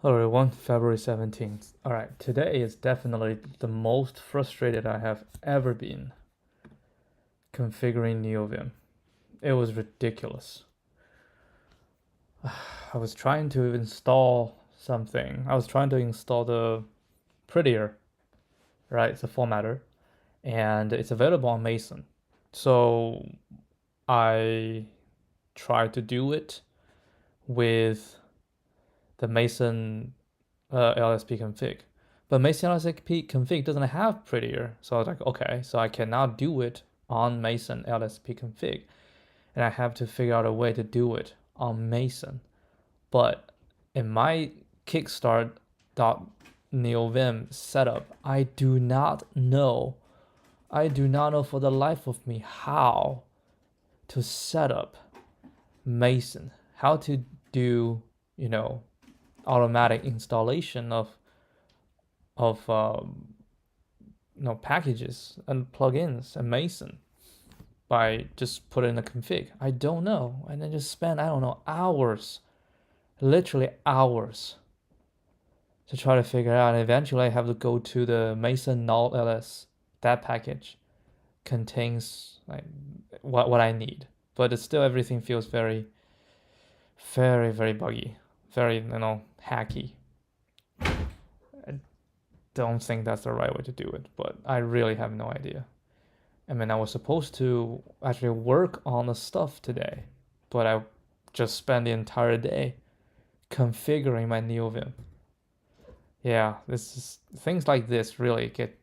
Hello everyone, February 17th. Alright, today is definitely the most frustrated I have ever been configuring NeoVim. It was ridiculous. I was trying to install something. I was trying to install the prettier, right? It's a formatter, and it's available on Mason. So I tried to do it with the Mason LSP config. But Mason LSP config doesn't have prettier. So I was like, okay, so I cannot do it on Mason LSP config. And I have to figure out a way to do it on Mason. But in my kickstart.neovim setup, I do not know for the life of me how to set up Mason, how to do, automatic installation of packages and plugins and Mason by just putting a config. I don't know, and then just spend hours, literally hours, to try to figure out. And eventually, I have to go to the Mason null ls. That package contains like what I need, but it's still everything feels very, very, very buggy, very hacky. Don't think that's the right way to do it, but I really have no idea. I mean, I was supposed to actually work on the stuff today, but I just spent the entire day configuring my NeoVim. Yeah, this is things like this really get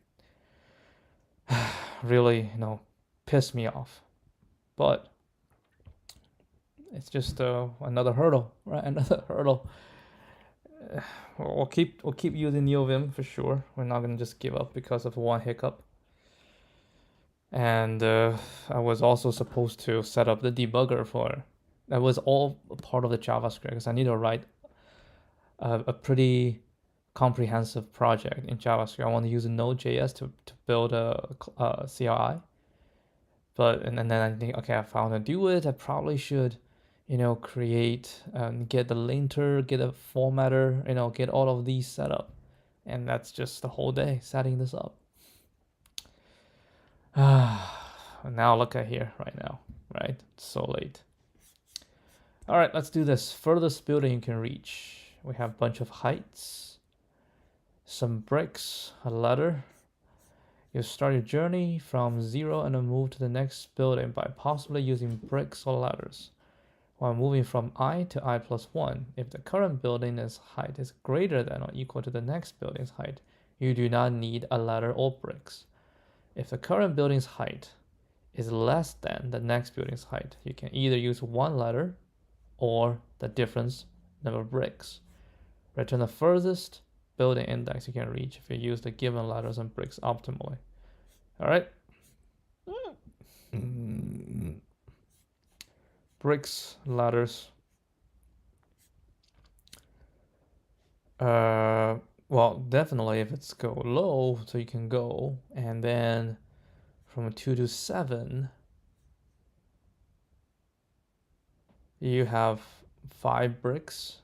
really, piss me off. But it's just another hurdle, right? Another hurdle. We'll keep using NeoVim for sure. We're not gonna just give up because of one hiccup. And I was also supposed to set up the debugger for that. Was all part of the JavaScript because I need to write a pretty comprehensive project in JavaScript. I want to use Node.js to build a CLI. But and then I think, okay, if I want to do it, I probably should, create and get the linter, get a formatter, get all of these set up. And that's just the whole day setting this up. Now look at here right now, right? It's so late. All right, let's do this. Furthest building you can reach. We have a bunch of heights, some bricks, a ladder. You start your journey from 0 and then move to the next building by possibly using bricks or ladders. While moving from I to I plus 1, if the current building's height is greater than or equal to the next building's height, you do not need a ladder or bricks. If the current building's height is less than the next building's height, you can either use one ladder or the difference number of bricks. Return the furthest building index you can reach if you use the given ladders and bricks optimally. All right. Bricks, ladders. Well, definitely if it's go low, so you can go, and then from 2 to 7, you have 5 bricks,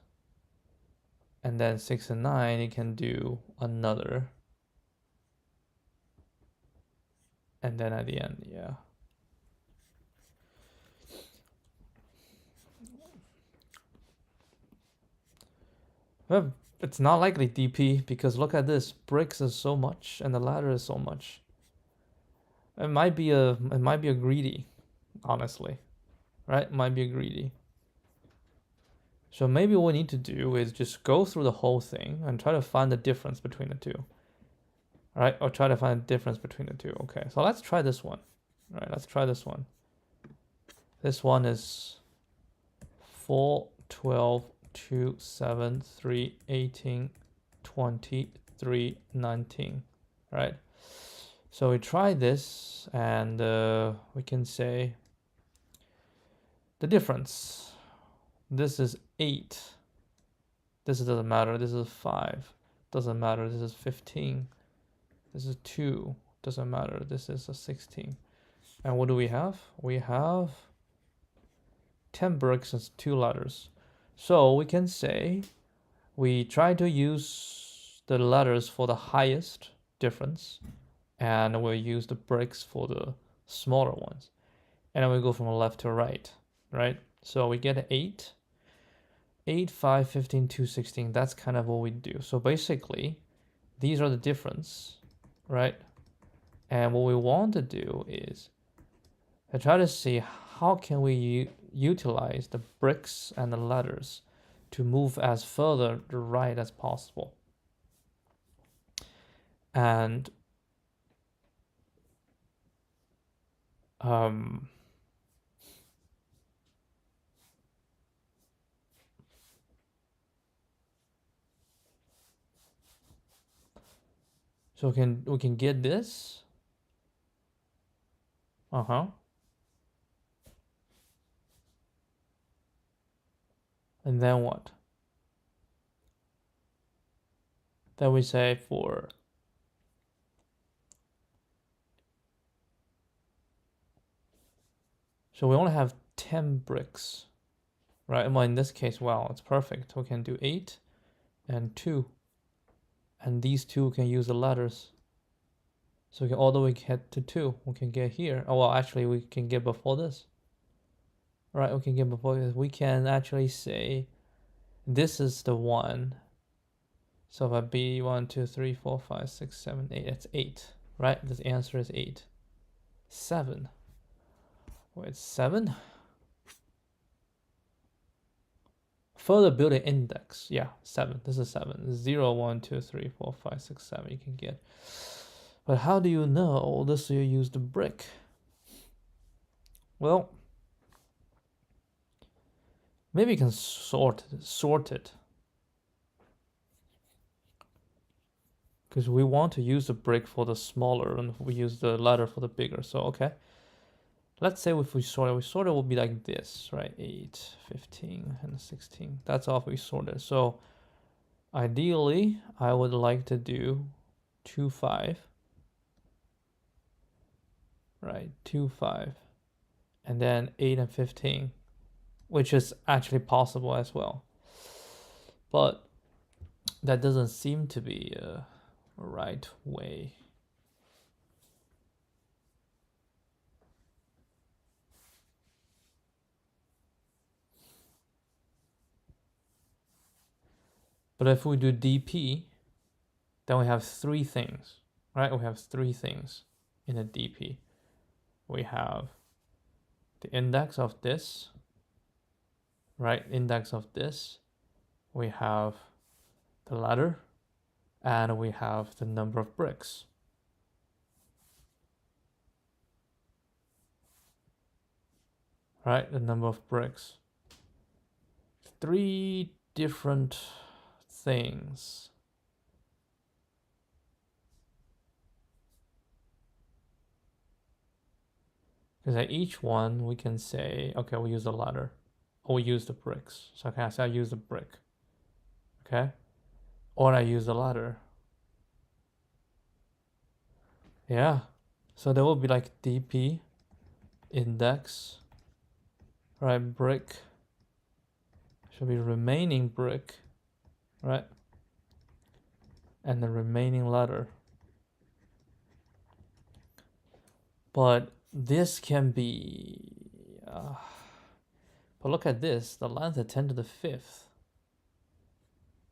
and then 6 and 9, you can do another, and then at the end, yeah. Well, it's not likely DP because look at this, bricks is so much and the ladder is so much. It might be a greedy, honestly, right? It might be a greedy. So maybe what we need to do is just go through the whole thing and try to find the difference between the two. All right, or try to find a difference between the two. Okay, so let's try this one. All right, let's try this one. This one is 4, 12, 2, 7, 3, 18, 20, 3, 19. All right. So we try this and we can say the difference. This is 8. This doesn't matter. This is 5. Doesn't matter. This is 15. This is 2. Doesn't matter. This is a 16. And what do we have? We have 10 bricks and 2 ladders. So we can say we try to use the letters for the highest difference, and we'll use the bricks for the smaller ones. And then we go from left to right, right? So we get 8, 8, 5, 15, 2, 16. That's kind of what we do. So basically, these are the difference, right? And what we want to do is to try to see how can we utilize the bricks and the letters to move as further to right as possible. And so we can get this. And then what? Then we say for so we only have 10 bricks, right? Well, in this case, well, it's perfect. We can do 8 and 2. And these two can use the letters. So we can all the way get to 2. We can get here. Oh, well, actually, we can get before this. Right, we can get before this. We can actually say this is the 1. So if I be 1, 2, 3, 4, 5, 6, 7, 8, it's 8, right? The answer is 8. 7. Wait, 7? Further building index. Yeah, 7. This is 7. 0, 1, 2, 3, 4, 5, 6, 7. You can get. But how do you know this you use the brick? Well, maybe you can sort it. Because we want to use the brick for the smaller and we use the letter for the bigger. So, okay. Let's say if we sort it will be like this, right? 8, 15, and 16. That's all we sorted. So ideally, I would like to do 2, 5. Right, 2, 5. And then 8 and 15, which is actually possible as well. But that doesn't seem to be a right way. But if we do DP, then we have 3 things, right? We have 3 things in a DP. We have the index of this, right? Index of this. We have the letter, and we have the number of bricks. Right, the number of bricks. 3 different things. Because at each one, we can say, okay, we use the ladder, or we use the bricks. So okay, so I use the brick, okay? Or I use the ladder. Yeah, so there will be like DP, index, right, brick, should be remaining brick, right? And the remaining ladder. But this can be, but look at this, the length is 10 to the 5th.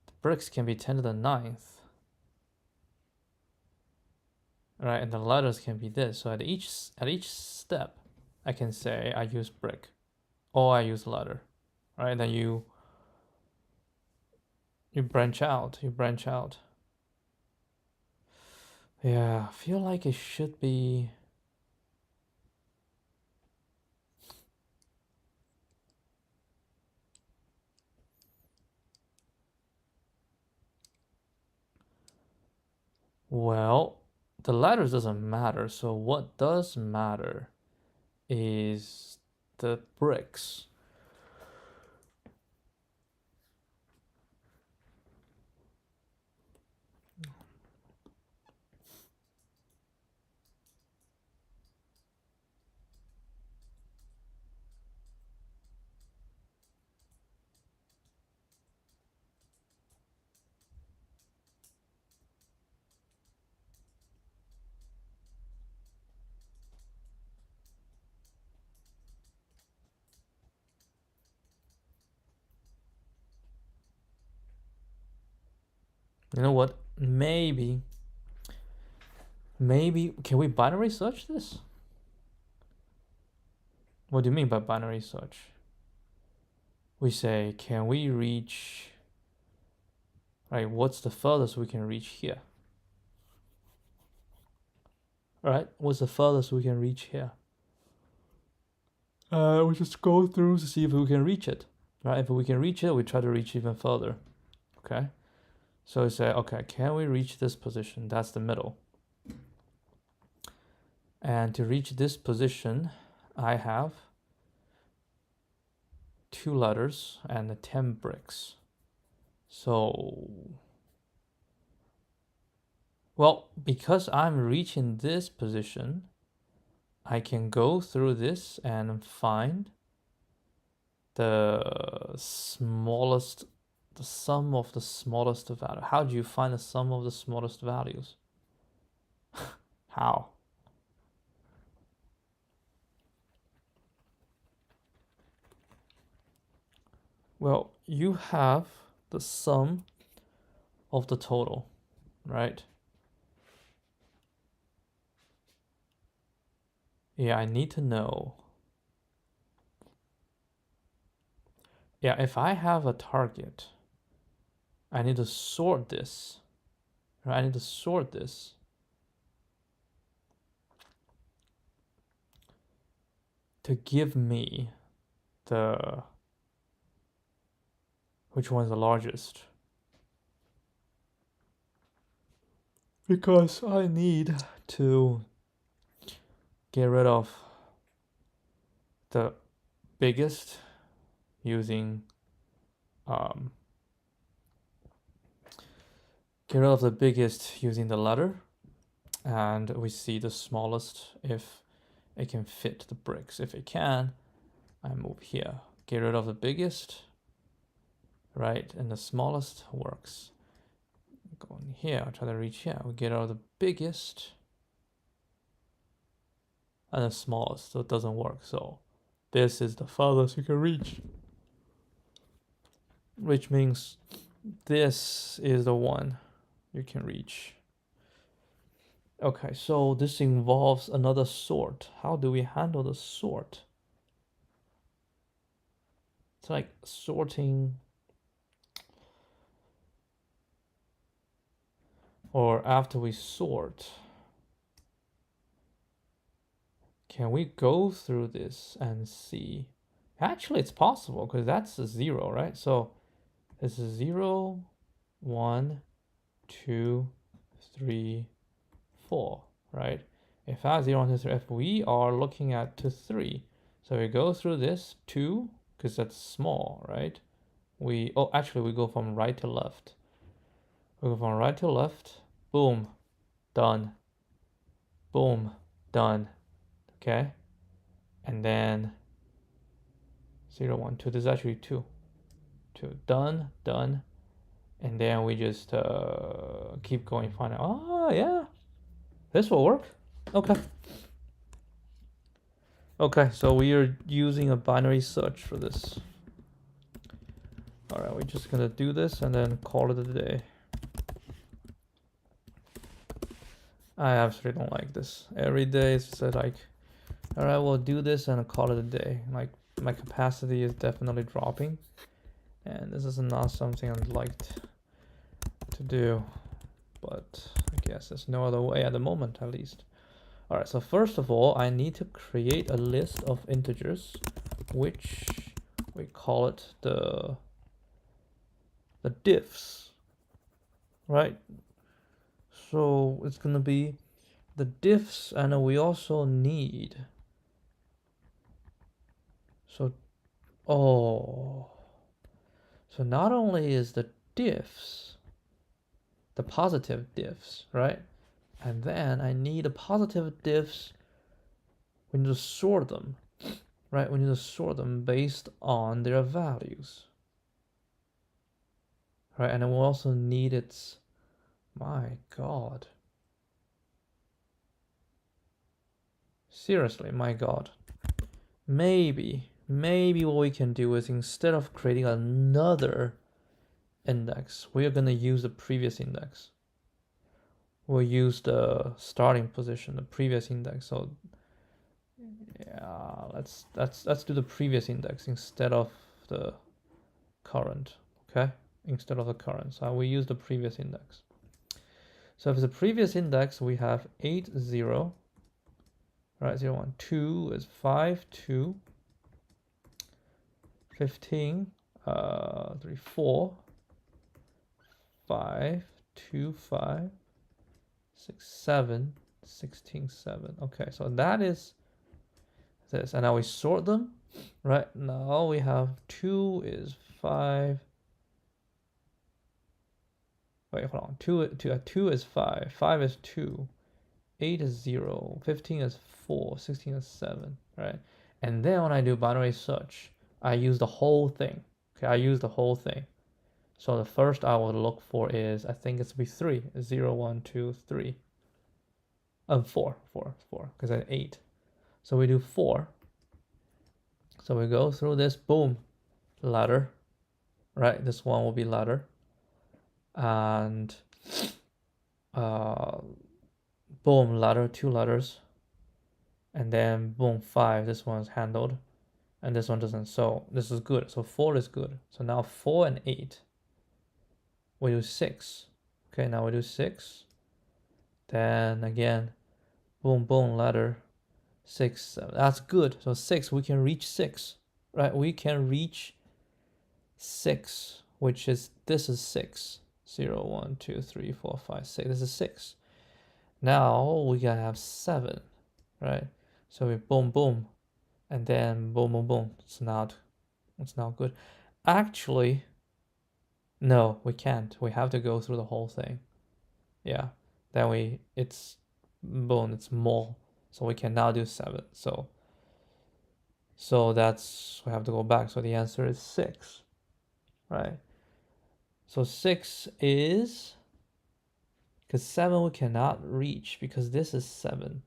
The bricks can be 10 to the 9th. Right, and the letters can be this. So at each step, I can say I use brick, or I use letter, right? And then you branch out. Yeah, I feel like it should be. Well, the letters doesn't matter. So what does matter is the bricks. You know what? Maybe, can we binary search this? What do you mean by binary search? We say, can we reach, right, what's the furthest we can reach here? Right, what's the furthest we can reach here? We just go through to see if we can reach it. Right, if we can reach it, we try to reach even further. Okay, so we say, okay, can we reach this position? That's the middle. And to reach this position, I have 2 letters and 10 bricks. So, well, because I'm reaching this position, I can go through this and find the smallest, the sum of the smallest value. How do you find the sum of the smallest values? How? Well, you have the sum of the total, right? Yeah, I need to know. Yeah, if I have a target, I need to sort this. Right? I need to sort this. To give me the, which one's the largest? Because I need to get rid of the biggest using get rid of the biggest using the letter, and we see the smallest if it can fit the bricks. If it can, I move here. Get rid of the biggest, right? And the smallest works. Go in here, try to reach here. We get out of the biggest and the smallest, so it doesn't work. So this is the farthest you can reach, which means this is the one you can reach. Okay, so this involves another sort. How do we handle the sort? It's like sorting, or after we sort, can we go through this and see? Actually, it's possible because that's a 0, right? So this is 0, 1, 2, 3, 4, right? If I have 0, 1, 2, 3, if we are looking at to 3, so we go through this 2, because that's small, right? Actually, we go from right to left. We go from right to left, boom, done. Boom, done. Okay? And then 0, 1, 2, this is actually 2. 2, done, done. And then we just keep going, find out, oh yeah, this will work. Okay. Okay, so we are using a binary search for this. All right, we're just gonna do this and then call it a day. I absolutely don't like this. Every day it's just like, all right, we'll do this and call it a day. Like my capacity is definitely dropping, and this is not something I'd like to do, but I guess there's no other way at the moment, at least. All right, so first of all, I need to create a list of integers, which we call it the diffs, right? So it's gonna be the diffs, and we also need, so not only is the diffs the positive diffs, right? And then I need a positive diffs. We need to sort them, right? We need to sort them based on their values, right? And we also need its, my God. Seriously, my God. Maybe what we can do is, instead of creating another index, we are going to use the previous index. We'll use the starting position, the previous index. So yeah, let's do the previous index instead of the current. Okay, instead of the current. So we use the previous index. So if it's the previous index, we have 8, 0. Right, 0, 1, 2 is 5, 2, 15, 3, 4, 5, 2, 5, 6, 7, 16, 7. Okay, so that is this. And now we sort them. Right, now we have 2 is 5. Wait, hold on. 2 is 5. 5 is 2. 8 is 0. 15 is 4. 16 is 7. Right? And then when I do binary search, I use the whole thing. Okay, I use the whole thing. So the first I would look for is, I think it's be 3. 0, 1, 2, 3. 4, because I had 8. So we do 4. So we go through this, boom, letter. Right, this one will be letter. And boom, letter, 2 letters. And then boom, 5, this one's handled. And this one doesn't, so this is good. So 4 is good. So now 4 and 8. We do 6. Okay, now we do 6. Then again, boom, boom, letter. 6, 7. That's good. So 6, we can reach 6. Right? We can reach 6, which is, this is 6. 0, 1, 2, 3, 4, 5, 6. This is 6. Now we can have 7. Right? So we boom, boom. And then boom, boom, boom. It's not good. Actually, no, we can't. We have to go through the whole thing. Yeah. Then it's boom, it's more. So we can now do 7. So that's, we have to go back. So the answer is 6. Right? So 6 is, because 7 we cannot reach because this is 7.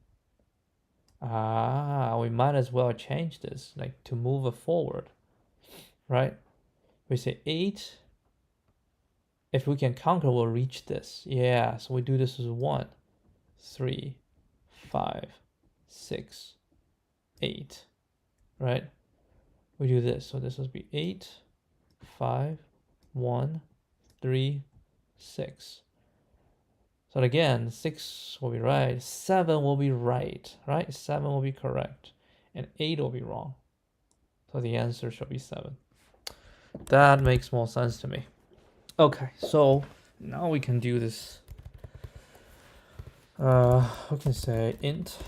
We might as well change this, like to move it forward. Right? We say 8. If we can conquer, we'll reach this. Yeah, so we do this as 1, 3, 5, 6, 8. Right? We do this. So this will be 8, 5, 1, 3, 6. So again, 6 will be right. 7 will be right. Right? 7 will be correct. And 8 will be wrong. So the answer should be 7. That makes more sense to me. Okay, so now we can do this. We can say int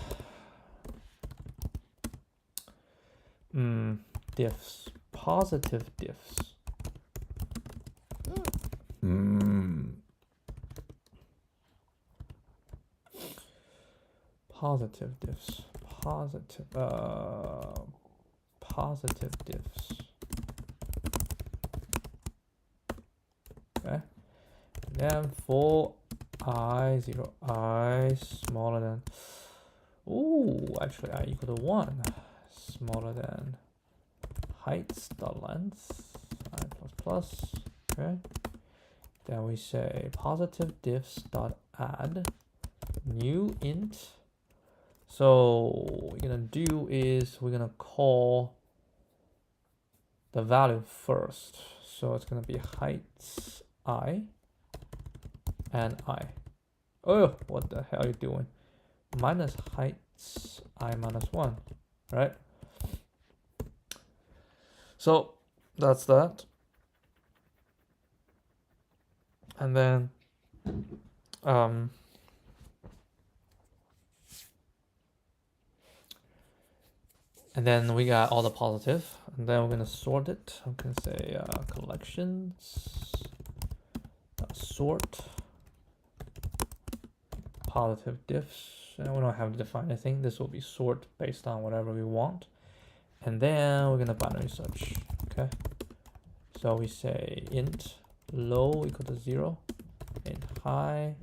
diffs, positive diffs. Positive diffs, positive diffs. Okay, and then for I, 0, I smaller than, actually I equal to 1, smaller than height dot length, I plus plus. Okay, then we say positive diffs dot add new int. So what we're gonna do is we're gonna call the value first. So it's gonna be height I and I. Oh, what the hell are you doing? Minus heights I minus 1, right? So that's that. And then we got all the positive, and then we're gonna sort it. I'm gonna say collections sort positive diffs, and we don't have to define anything. This will be sort based on whatever we want, and then we're gonna binary search. Okay, so we say int low equal to 0, int high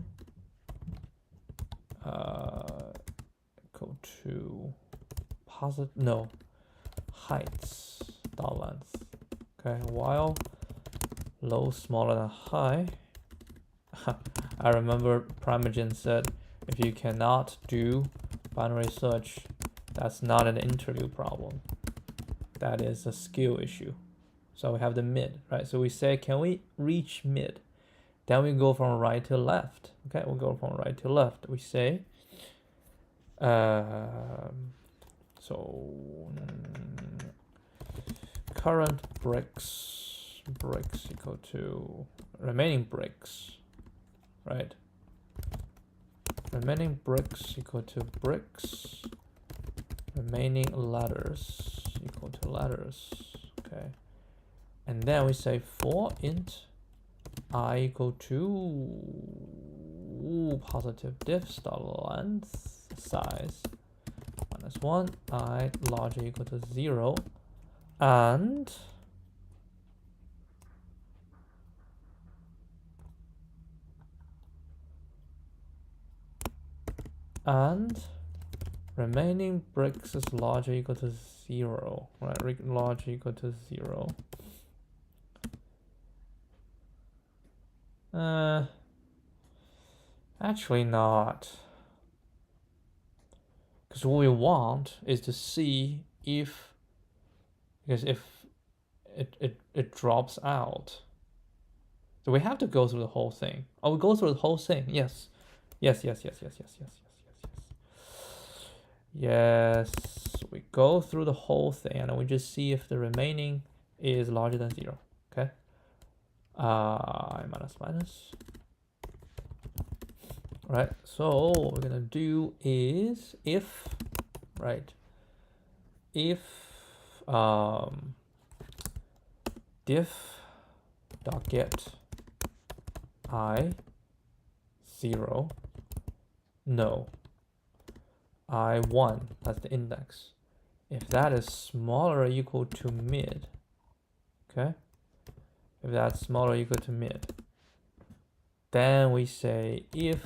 equal to heights dot length. Okay, while low smaller than high. I remember Primogen said, if you cannot do binary search, that's not an interview problem. That is a skill issue. So we have the mid, right? So we say, can we reach mid? Then we go from right to left. Okay, we'll go from right to left. We say, current bricks equal to remaining bricks, right? Remaining bricks equal to bricks. Remaining ladders equal to ladders. Okay. And then we say for int I equal to positive diff start length size -1 I larger equal to 0 and remaining bricks is larger equal to 0, right? Larger equal to 0. Actually not. Because what we want is to see if, because if it drops out. So we have to go through the whole thing. Oh, we go through the whole thing. Yes. Yes. Yes, we go through the whole thing and we just see if the remaining is larger than 0. Okay. I minus. Right. So what we're gonna do is if, right? If diff dot get I 0 no I 1, that's the index. If that is smaller or equal to mid, okay? If that's smaller or equal to mid, then we say if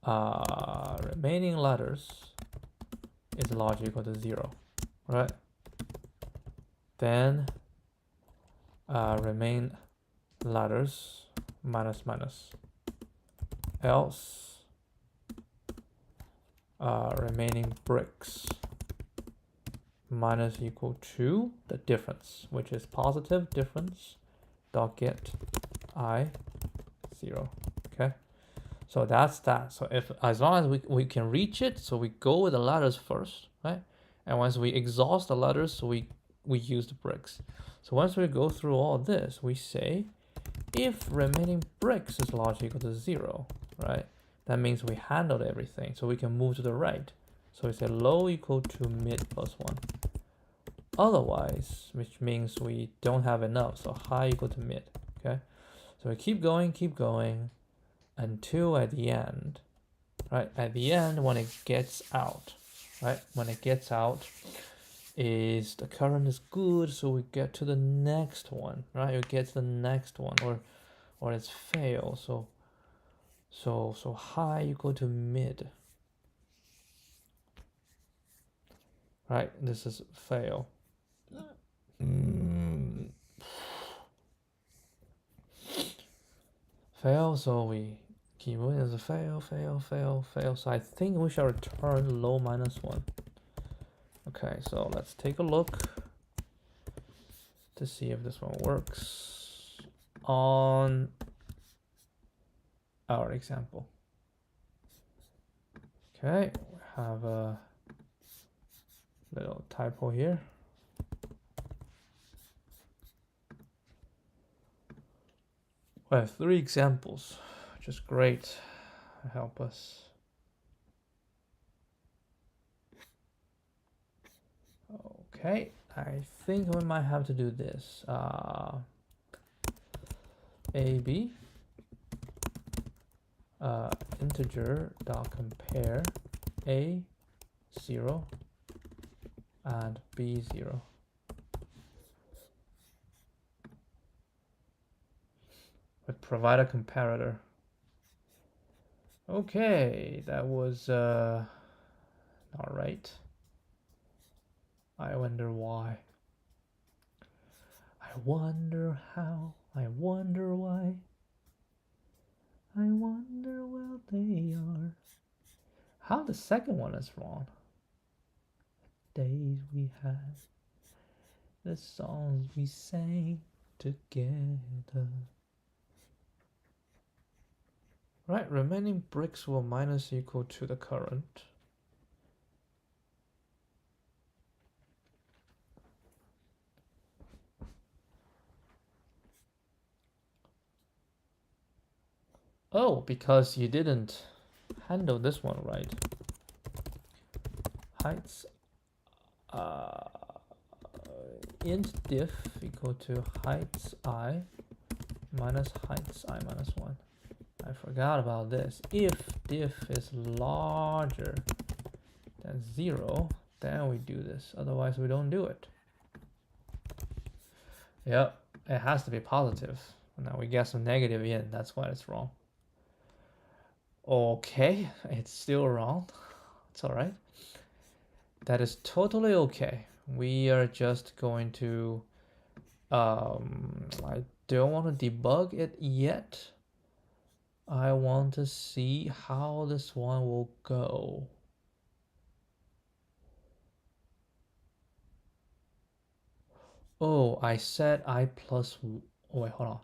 remaining letters is larger or equal to 0, right? Then remain letters minus else remaining bricks minus equal to the difference, which is positive difference dot get I 0. Okay, so that's that. So if as long as we can reach it, so we go with the letters first, right? And once we exhaust the letters, so we use the bricks. So once we go through all this, we say if remaining bricks is larger equal to 0, right? That means we handled everything, so we can move to the right. So we say low equal to mid plus 1. Otherwise, which means we don't have enough, so high equal to mid. Okay, so we keep going until at the end, right? At the end, when it gets out, right? When it gets out, is the current is good, so we get to the next one, right? It gets the next one, or it's fail. So high equal to mid, right? This is fail. Fail, so we keep moving as a fail. So I think we shall return low -1. Okay, so let's take a look to see if this one works on our example. Okay, we have a little typo here. We have 3 examples, which is great. Help us. Okay, I think we might have to do this. AB integer dot compare A0 and B0. Provide a comparator. Okay, that was not right. I wonder why. I I wonder how, I wonder why, I wonder where they are. How the second one is wrong? Days we had, the songs we sang together. Right, remaining bricks will minus equal to the current. Oh, because you didn't handle this one right. Heights int diff equal to heights I minus heights I minus 1. I forgot about this. If diff is larger than 0, then we do this. Otherwise, we don't do it. Yep, it has to be positive. Now we get some negative in. That's why it's wrong. Okay, it's still wrong. It's all right. That is totally okay. We are just going to I don't want to debug it yet. I want to see how this one will go. Oh, I said I plus, oh wait, hold on.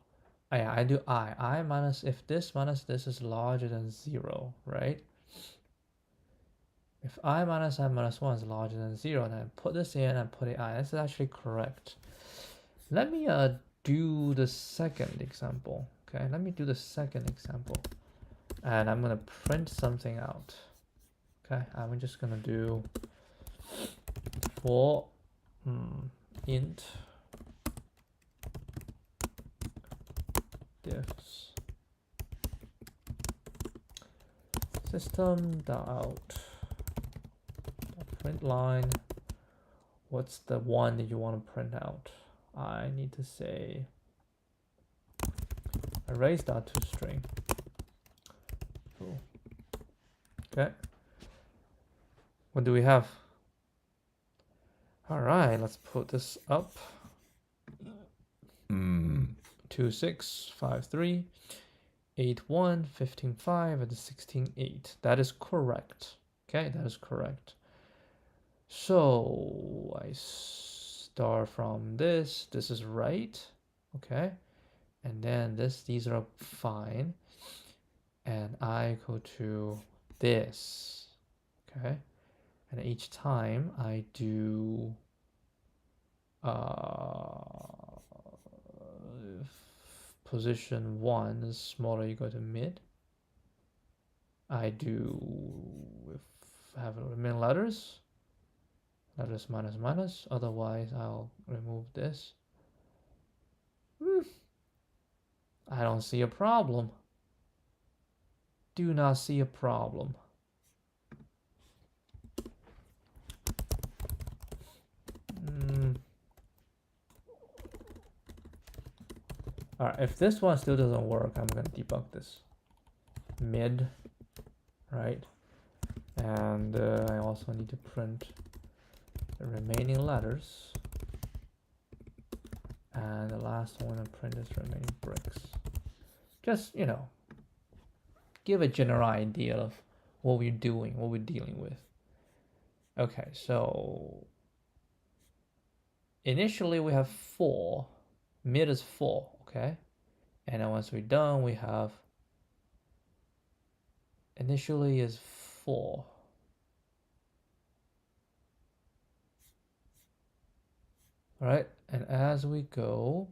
I do I minus, if this minus this is larger than 0, right? If I minus 1 is larger than 0, then I put this in and put it I. This is actually correct. Let me do the second example. Okay, let me do the second example. And I'm gonna print something out. Okay, I'm just gonna do for int diffs system.out print line. What's the one that you want to print out? I need to say arrays.toString. Cool. Okay. What do we have? All right, let's put this up. 2653 81 155 and 168. That is correct. Okay, that is correct. So I start from this. This is right. Okay, and then these are fine, and I go to this. Okay, and each time I do position 1 is smaller equal to mid. I do have remain letters minus minus, otherwise I'll remove this. I don't see a problem. Do not see a problem. Alright, if this one still doesn't work, I'm gonna debug this. Mid, right? And I also need to print the remaining letters. And the last one I print is remaining bricks. Just, you know, give a general idea of what we're doing, what we're dealing with. Okay, so initially we have 4. Mid is 4, okay? And then once we're done, we have initially is 4. All right, and as we go,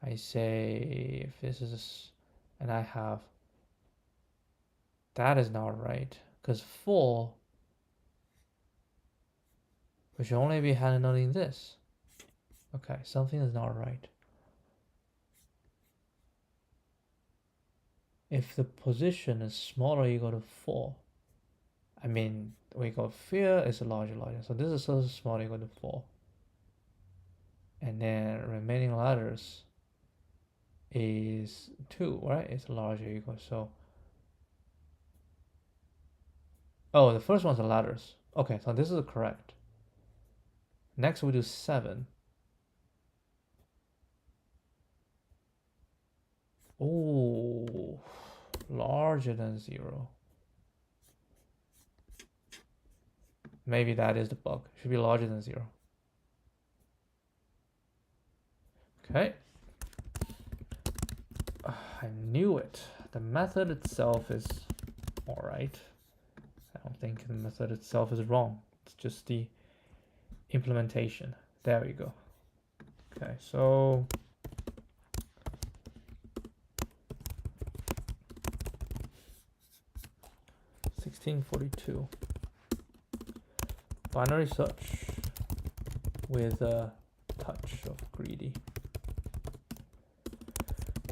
I say if this is, and I have, that is not right, because 4, we should only be handling this. Okay, something is not right. If the position is smaller equal to 4, I mean, we got fear is larger. So this is also smaller equal to 4. And then remaining letters is 2, right? It's larger equal. So, oh, the first one's the letters. Okay, so this is correct. Next we do 7. larger than 0. Maybe that is the bug. It should be larger than 0. Okay. I knew it. The method itself is alright. I don't think the method itself is wrong. It's just the implementation. There we go. Okay, so (1642) binary search with a touch of greedy.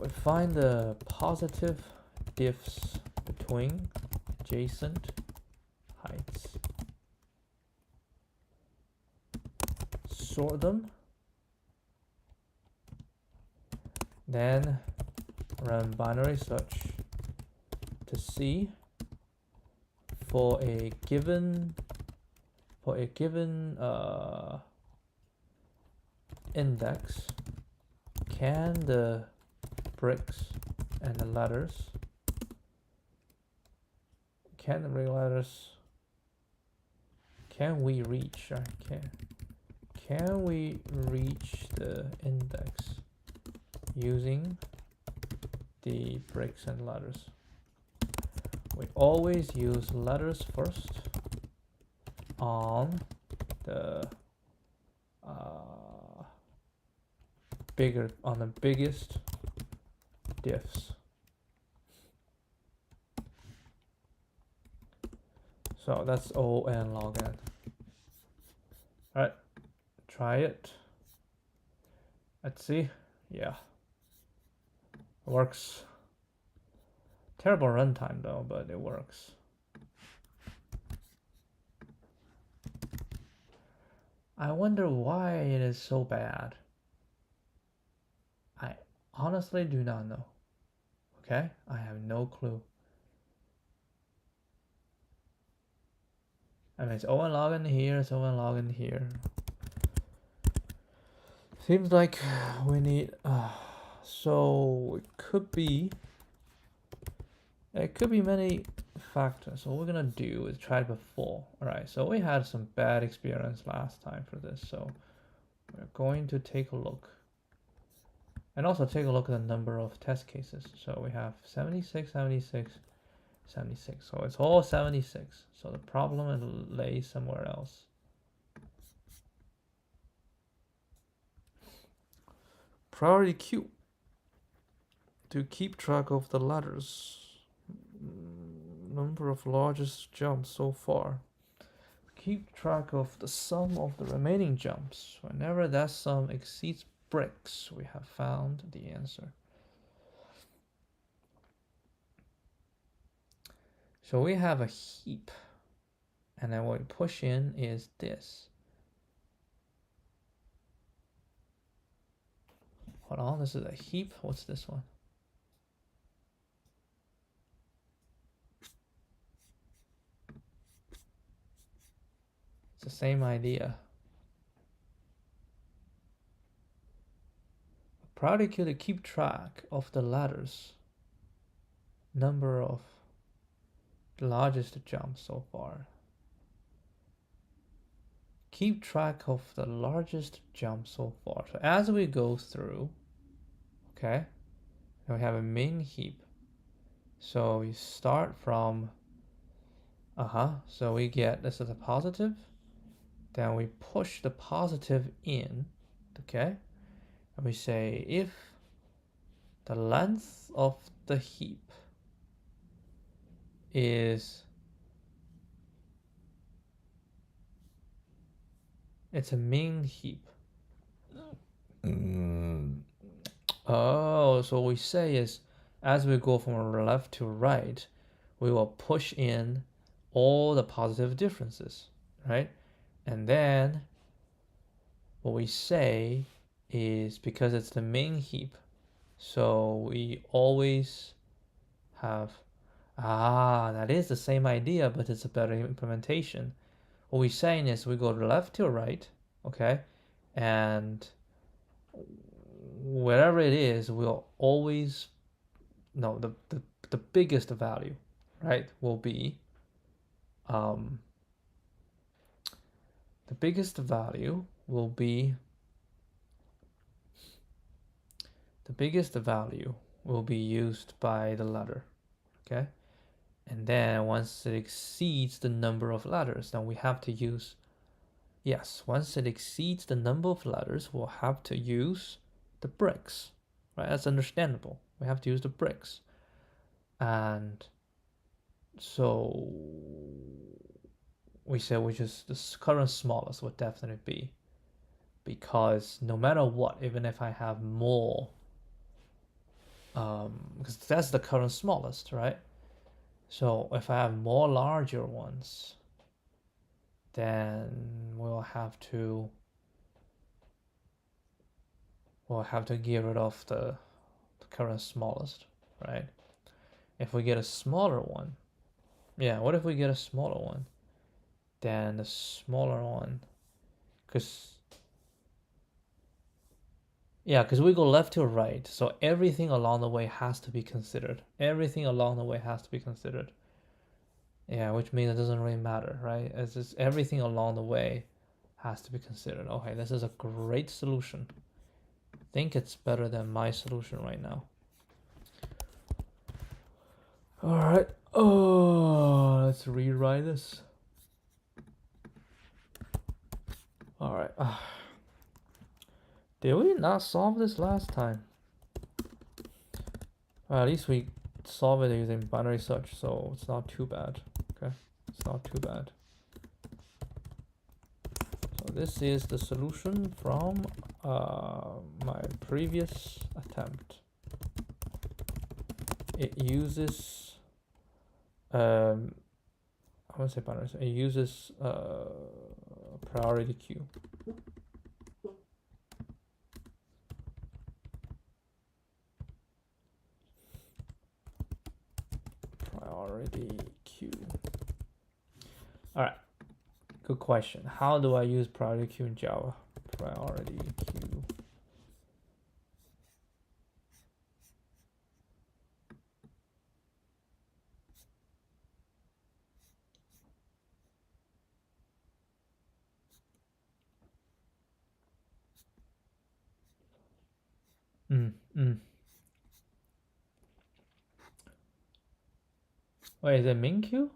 We find the positive diffs between adjacent heights. Sort them. Then run binary search to see for a given index, can the bricks and the letters, can we reach the index using the bricks and letters? We always use letters first on the biggest diffs. So that's O and log n. Alright, try it. Let's see. Yeah, it works. Terrible runtime though, but it works. I wonder why it is so bad. I honestly do not know. Okay, I have no clue. I mean, it's O and log in here, it's O and log in here. Seems like we need, so it could be many factors. So what we're gonna do is try it before. Alright, so we had some bad experience last time for this, so we're going to take a look. And also take a look at the number of test cases. So we have 76, 76, 76. So it's all 76. So the problem lays somewhere else. Priority queue. To keep track of the letters. Number of largest jumps so far. Keep track of the sum of the remaining jumps. Whenever that sum exceeds bricks, we have found the answer. So we have a heap, and then what we push in is this. Hold on, this is a heap. What's this one? It's the same idea. Priority queue to keep track of the letters. Number of the largest jumps so far. Keep track of the largest jump so far. So as we go through, okay, and we have a main heap. So we start from, so we get, this is a positive. Then we push the positive in, okay? And we say if the length of the heap is, it's a main heap. Oh, so what we say is, as we go from left to right, we will push in all the positive differences, right? And then what we say is, because it's the main heap, so we always have, that is the same idea, but it's a better implementation. What we're saying is we go left to right, okay? And wherever it is, we'll always no, the biggest value, right, will be the biggest value will be used by the letter, okay? And then once it exceeds the number of letters, then we have to use, yes, once it exceeds the number of letters, we'll have to use the bricks, right? That's understandable. We have to use the bricks. And so we said which is the current smallest would definitely be, because no matter what, even if I have more, because that's the current smallest, right? So if I have more larger ones, then we'll have to get rid of the current smallest, right? If we get a smaller one, yeah, what if we get a smaller one? Then the smaller one, because we go left to right, so everything along the way has to be considered. Everything along the way has to be considered. Yeah, which means it doesn't really matter, right? It's just everything along the way has to be considered. Okay, this is a great solution. I think it's better than my solution right now. All right. Oh, let's rewrite this. All right. Did we not solve this last time? At least we solve it using binary search, so it's not too bad. Okay, it's not too bad. So this is the solution from my previous attempt. It uses I want to say binary. It uses priority queue. Priority queue. All right. Good question. How do I use priority queue in Java? Priority queue. Wait, is it min queue?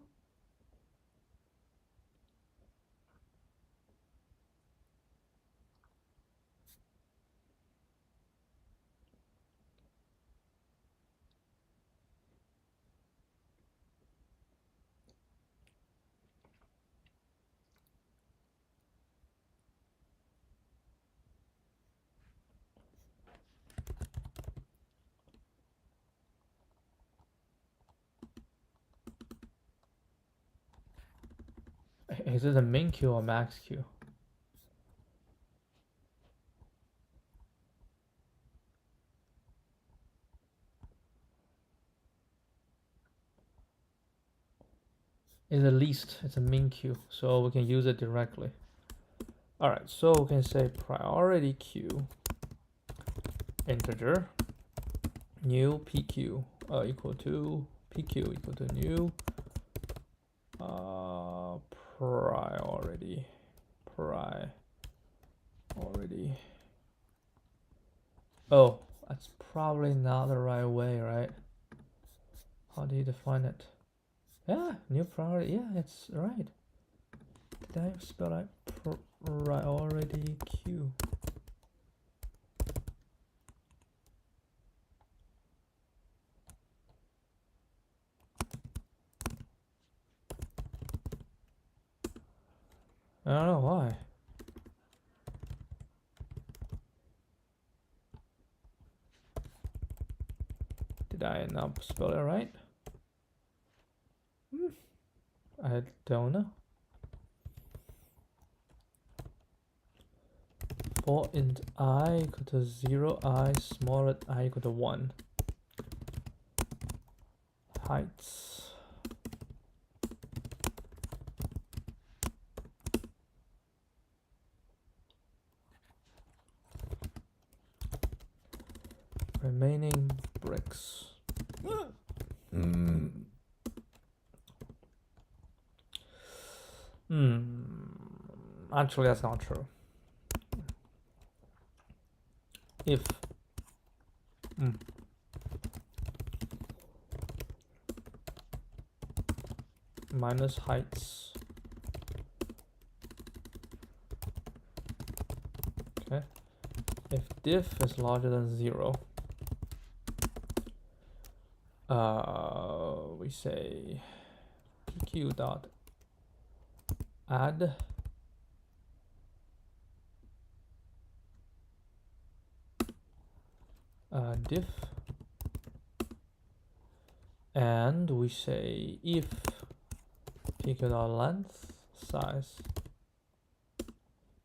Is it a min queue or max queue? It's a least, it's a min queue, so we can use it directly. All right, so we can say priority queue integer new pq equal to pq equal to new priority. Oh, that's probably not the right way, right? How do you define it? Yeah, new priority. Yeah, it's right. Did I spell out priority queue? I don't know why. Did I not spell it right? I don't know. For int I equal to 0, I smaller I equal to 1. Heights. Remaining bricks. Actually, that's not true. If minus heights, okay, if diff is larger than 0, we say pq dot add diff, and we say if pq dot length size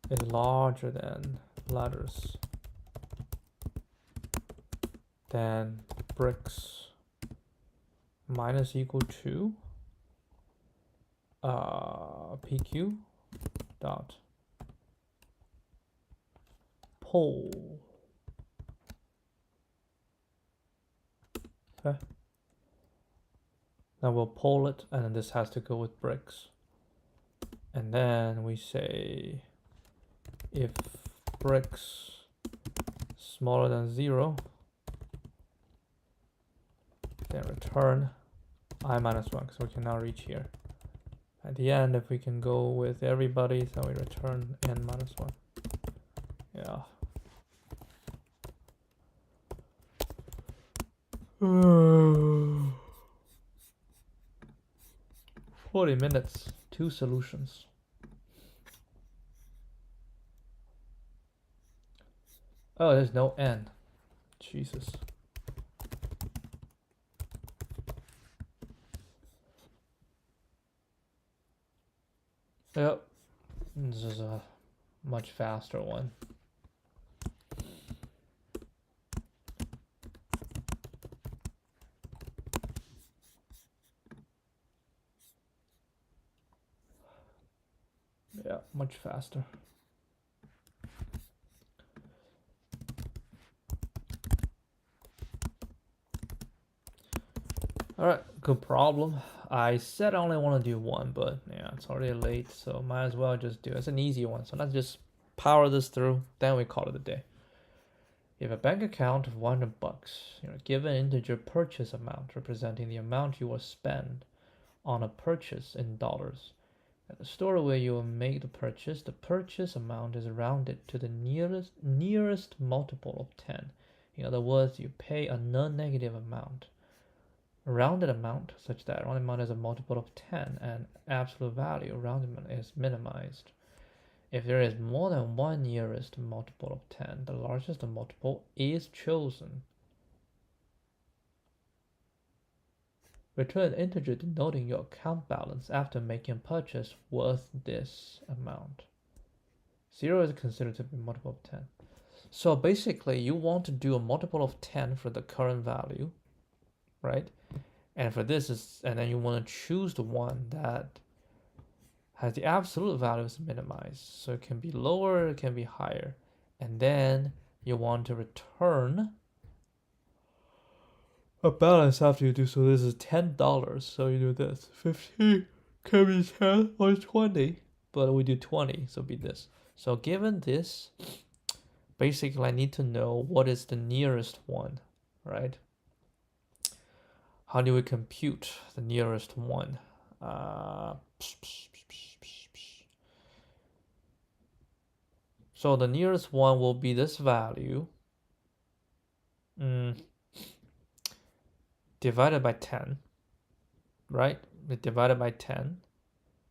is larger than letters, then bricks minus equal to pq dot poll. Okay. Now we'll poll it, and then this has to go with bricks. And then we say if bricks smaller than 0, then return I minus 1, so we can now reach here. At the end, if we can go with everybody, then we return n minus 1. Yeah. 40 minutes, 2 solutions. Oh, there's no n. Jesus. Yep. This is a much faster one. Yeah, much faster. Alright, good problem. I said I only want to do one, but yeah, it's already late, so might as well just do it. It's an easy one, so let's just power this through, then we call it a day. You have a bank account of $100. You're given an integer purchase amount representing the amount you will spend on a purchase in dollars. At the store where you will make the purchase amount is rounded to the nearest multiple of 10. In other words, you pay a non-negative amount. A rounded amount such that rounded amount is a multiple of 10 and absolute value rounded amount is minimized. If there is more than one nearest multiple of 10, the largest multiple is chosen. Return an integer denoting your account balance after making a purchase worth this amount. 0 is considered to be a multiple of 10. So basically, you want to do a multiple of 10 for the current value, right? And for this and then you want to choose the one that has the absolute values minimized. So it can be lower, it can be higher. And then you want to return a balance after you do. So this is $10. So you do this. 15 can be 10 or 20. But we do 20, so be this. So given this, basically I need to know what is the nearest one, right? How do we compute the nearest one? So the nearest one will be this value divided by 10, right? We divided by 10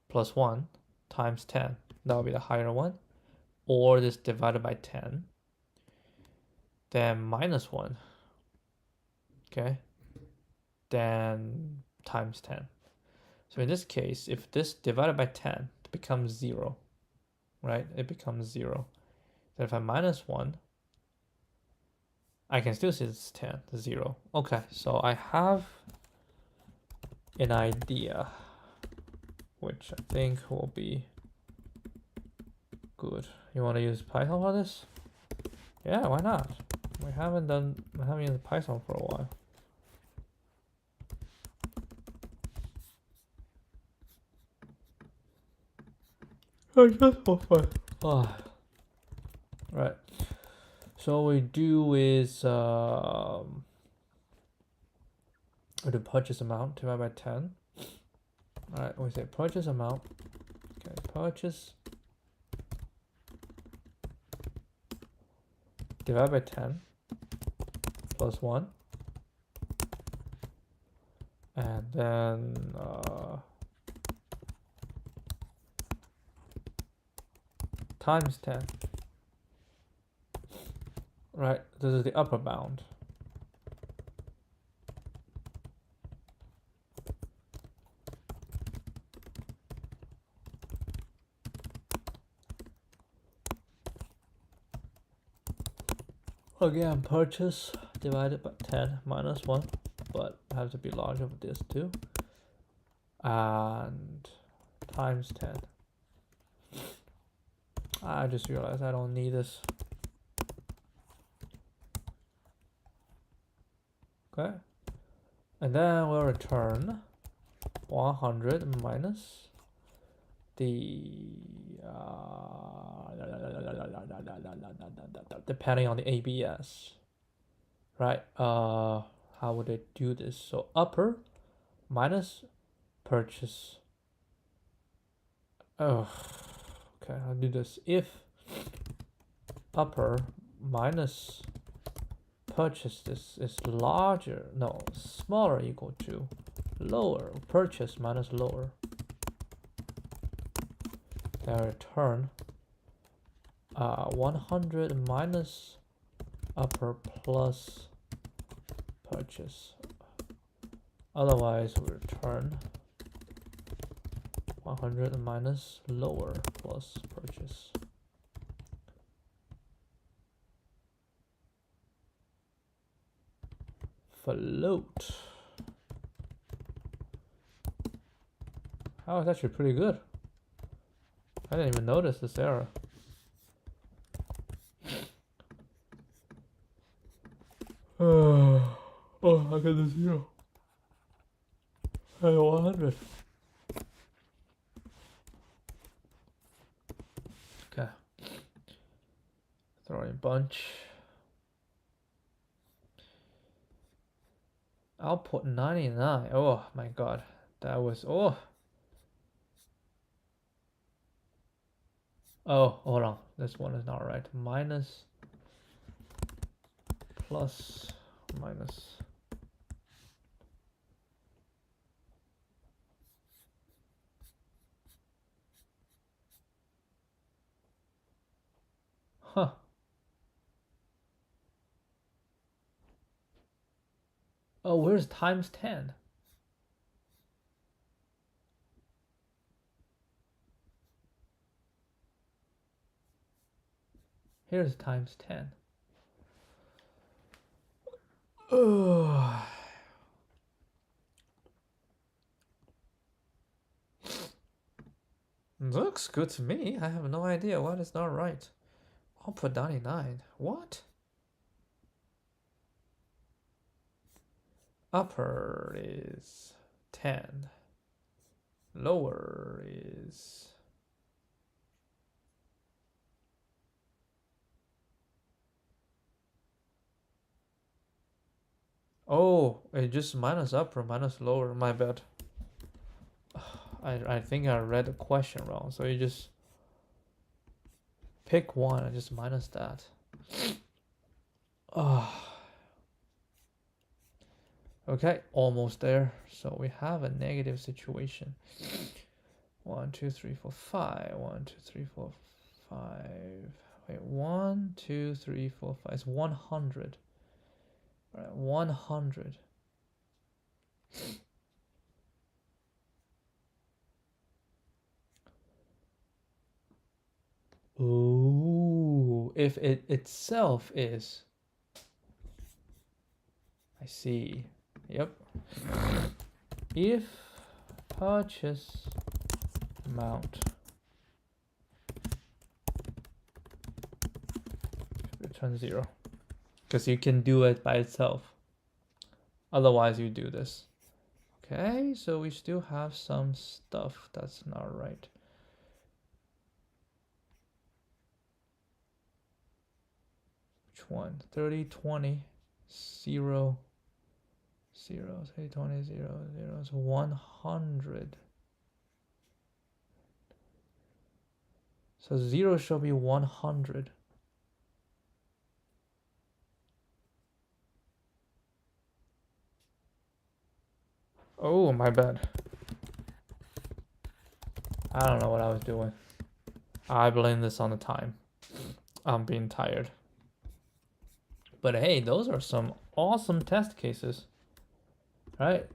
plus 1 times 10. That will be the higher one. Or this divided by 10, then minus 1, okay? Then times 10. So in this case, if this divided by 10, it becomes 0, right? It becomes 0. Then if I minus 1, I can still see it's 10, 0. Okay, so I have an idea, which I think will be good. You want to use Python for this? Yeah, why not? We haven't used Python for a while. Oh, just for fun. Oh. Right. So what we do is the purchase amount divided by 10. Alright, we say purchase amount. Okay, purchase divided by 10 plus 1. And then times 10. Right, this is the upper bound. Again, purchase divided by 10 minus 1, but has to be larger for this too. And times 10. I just realized I don't need this. Okay. And then we'll return 100 minus the depending on the ABS, right? How would it do this? So upper minus purchase. Oh, okay. I'll do this. If upper minus purchase this is larger, no, smaller equal to lower, purchase minus lower, then return 100 minus upper plus purchase. Otherwise, we return 100 minus lower plus purchase. Float. That was actually pretty good. I didn't even notice this error. Oh, I got the 0. I got 100. Okay. Throw in bunch. Output 99. Oh my god. That was oh, hold on. This one is not right. Minus plus minus. Huh. Oh, where's times 10? Here's times 10. Oh. Looks good to me. I have no idea what is not right. I'll put 99. What? Upper is 10. Lower is... Oh, it just minus upper, minus lower. My bad. I think I read the question wrong. So you just pick one and just minus that. Okay, almost there. So we have a negative situation. 1, 2, 3, 4, 5. 1, 2, 3, 4, 5. Wait, 1, 2, 3, 4, 5. It's 100. All right, 100. Ooh, if it itself is, I see. Yep. If purchase amount return 0, because you can do it by itself. Otherwise, you do this. Okay, so we still have some stuff that's not right. Which one? 30, 20, 0, 0, 30, 20, 0, 0 is 100. So 0 shall be 100. Oh, my bad. I don't know what I was doing. I blame this on the time. I'm being tired. But hey, those are some awesome test cases. Right?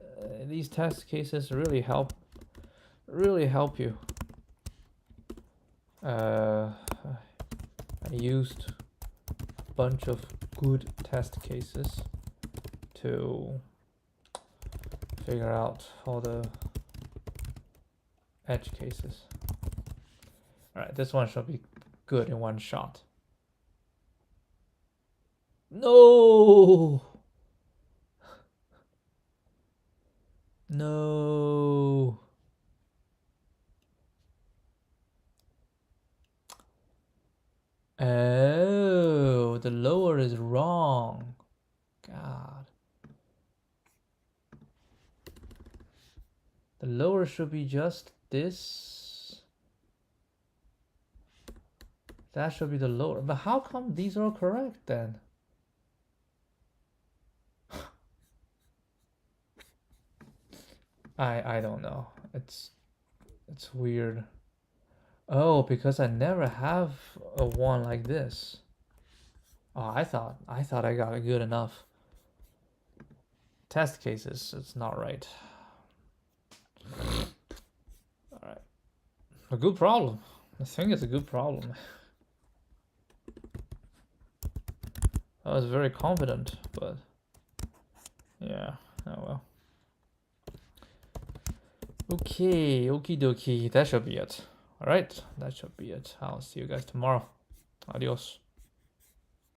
These test cases really help you. I used a bunch of good test cases to figure out all the edge cases. Alright, this one shall be good in one shot. No! No! Oh, the lower is wrong. God. The lower should be just this. That should be the lower. But how come these are correct then? I don't know. It's weird. Oh, because I never have a one like this. Oh, I thought I got it good enough. Test cases, it's not right. Alright. A good problem. I think it's a good problem. I was very confident, but yeah, oh well. Okay, okie dokie, that should be it. Alright, that should be it. I'll see you guys tomorrow. Adios.